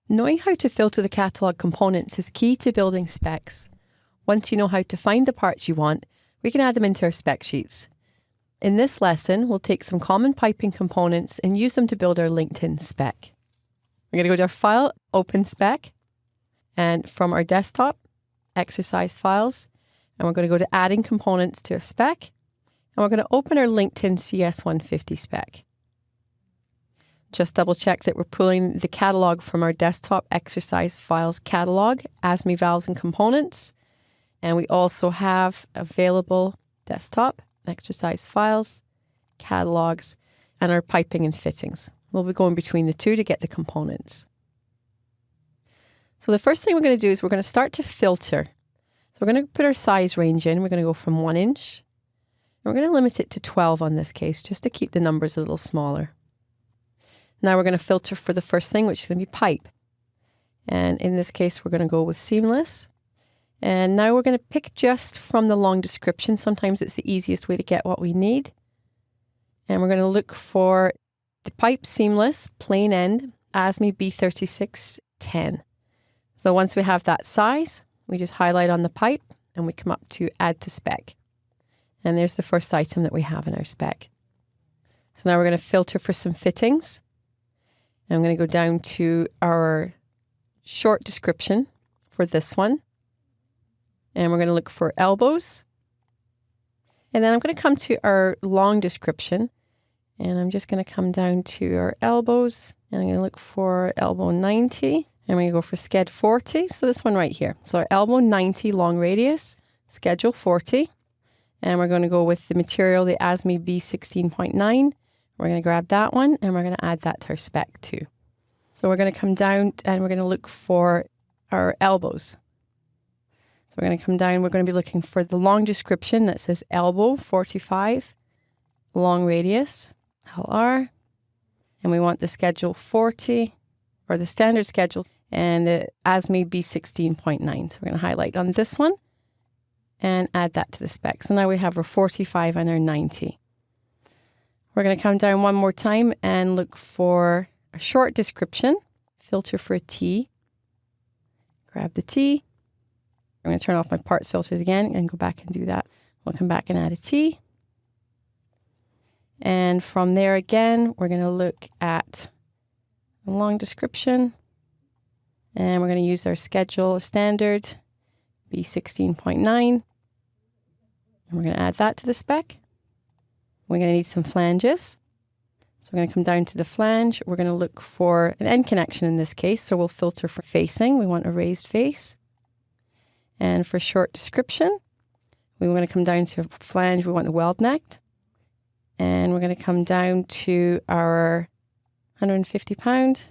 Knowing how to filter the catalogue components is key to building specs. Once you know how to find the parts you want, we can add them into our spec sheets. In this lesson, we'll take some common piping components and use them to build our LinkedIn spec. We're going to go to our File, Open Spec, and from our desktop, Exercise Files, and we're going to go to Adding Components to a Spec, and we're going to open our LinkedIn CS150 spec. Just double check that we're pulling the catalog from our desktop exercise files catalog, ASME valves and components. And we also have available desktop exercise files, catalogs, and our piping and fittings. We'll be going between the two to get the components. So the first thing we're going to do is we're going to start to filter. So we're going to put our size range in. We're going to go from 1 inch. And we're going to limit it to 12 on this case, just to keep the numbers a little smaller. Now we're going to filter for the first thing, which is going to be pipe. And in this case, we're going to go with seamless. And now we're going to pick just from the long description. Sometimes it's the easiest way to get what we need. And we're going to look for the pipe seamless, plain end, ASME B3610. So once we have that size, we just highlight on the pipe and we come up to Add to Spec. And there's the first item that we have in our spec. So now we're going to filter for some fittings. I'm going to go down to our short description for this one. And we're going to look for elbows. And then I'm going to come to our long description. And I'm just going to come down to our elbows. And I'm going to look for elbow 90. And we're going to go for sked 40. So this one right here. So our elbow 90 long radius, schedule 40. And we're going to go with the material, the ASME B16.9. We're going to grab that one and we're going to add that to our spec too. So we're going to come down and we're going to look for our elbows. So we're going to come down, we're going to be looking for the long description that says elbow 45, long radius, LR. And we want the schedule 40 or the standard schedule and the ASME B16.9. So we're going to highlight on this one and add that to the spec. So now we have our 45 and our 90. We're going to come down one more time and look for a short description, filter for a T, grab the T. I'm going to turn off my parts filters again and go back and do that. We'll come back and add a T. And from there again, we're going to look at a long description and we're going to use our schedule standard B16.9 and we're going to add that to the spec. We're going to need some flanges. So we're going to come down to the flange. We're going to look for an end connection in this case. So we'll filter for facing. We want a raised face. And for short description, we want to come down to a flange. We want the weld necked. And we're going to come down to our 150 pound.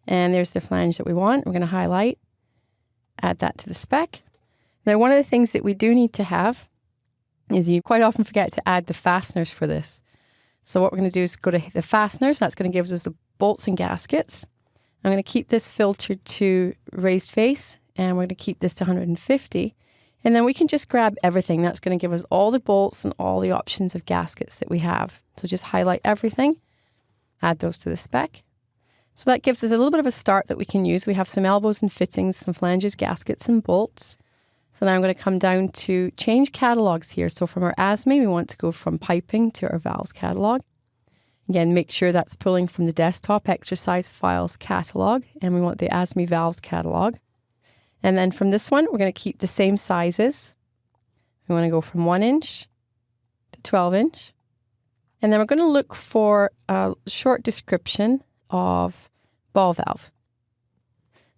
And there's the flange that we want. We're going to highlight, add that to the spec. Now, one of the things that we do need to have is you quite often forget to add the fasteners for this. So what we're going to do is go to the fasteners. That's going to give us the bolts and gaskets. I'm going to keep this filtered to raised face, and we're going to keep this to 150. And then we can just grab everything. That's going to give us all the bolts and all the options of gaskets that we have. So just highlight everything, add those to the spec. So that gives us a little bit of a start that we can use. We have some elbows and fittings, some flanges, gaskets, and bolts. So now I'm going to come down to change catalogs here. So from our ASME, we want to go from piping to our valves catalog. Again, make sure that's pulling from the desktop exercise files catalog. And we want the ASME valves catalog. And then from this one, we're going to keep the same sizes. We want to go from 1 inch to 12 inch. And then we're going to look for a short description of ball valve.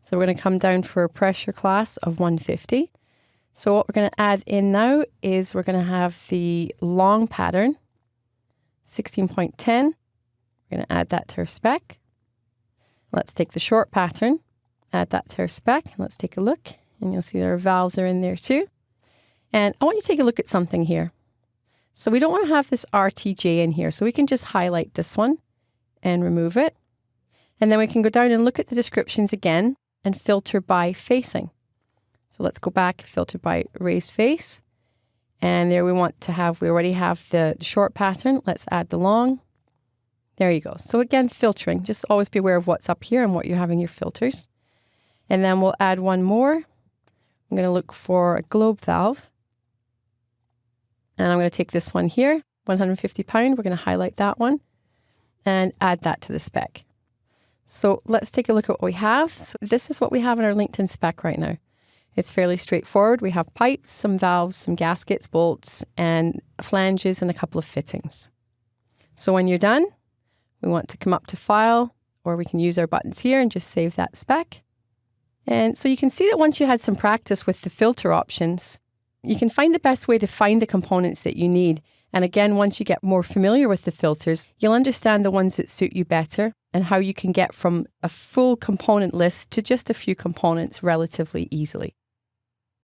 So we're going to come down for a pressure class of 150. So what we're going to add in now is we're going to have the long pattern, 16.10. We're going to add that to our spec. Let's take the short pattern, add that to our spec. Let's take a look, and you'll see that our valves are in there too. And I want you to take a look at something here. So we don't want to have this RTJ in here, so we can just highlight this one and remove it. And then we can go down and look at the descriptions again and filter by facing. So let's go back, filter by raised face. And there we want to have, we already have the short pattern. Let's add the long. There you go. So again, filtering. Just always be aware of what's up here and what you have in your filters. And then we'll add one more. I'm going to look for a globe valve. And I'm going to take this one here, 150 pound. We're going to highlight that one and add that to the spec. So let's take a look at what we have. So this is what we have in our LinkedIn spec right now. It's fairly straightforward. We have pipes, some valves, some gaskets, bolts, and flanges, and a couple of fittings. So when you're done, we want to come up to File, or we can use our buttons here and just save that spec. And so you can see that once you had some practice with the filter options, you can find the best way to find the components that you need. And again, once you get more familiar with the filters, you'll understand the ones that suit you better and how you can get from a full component list to just a few components relatively easily.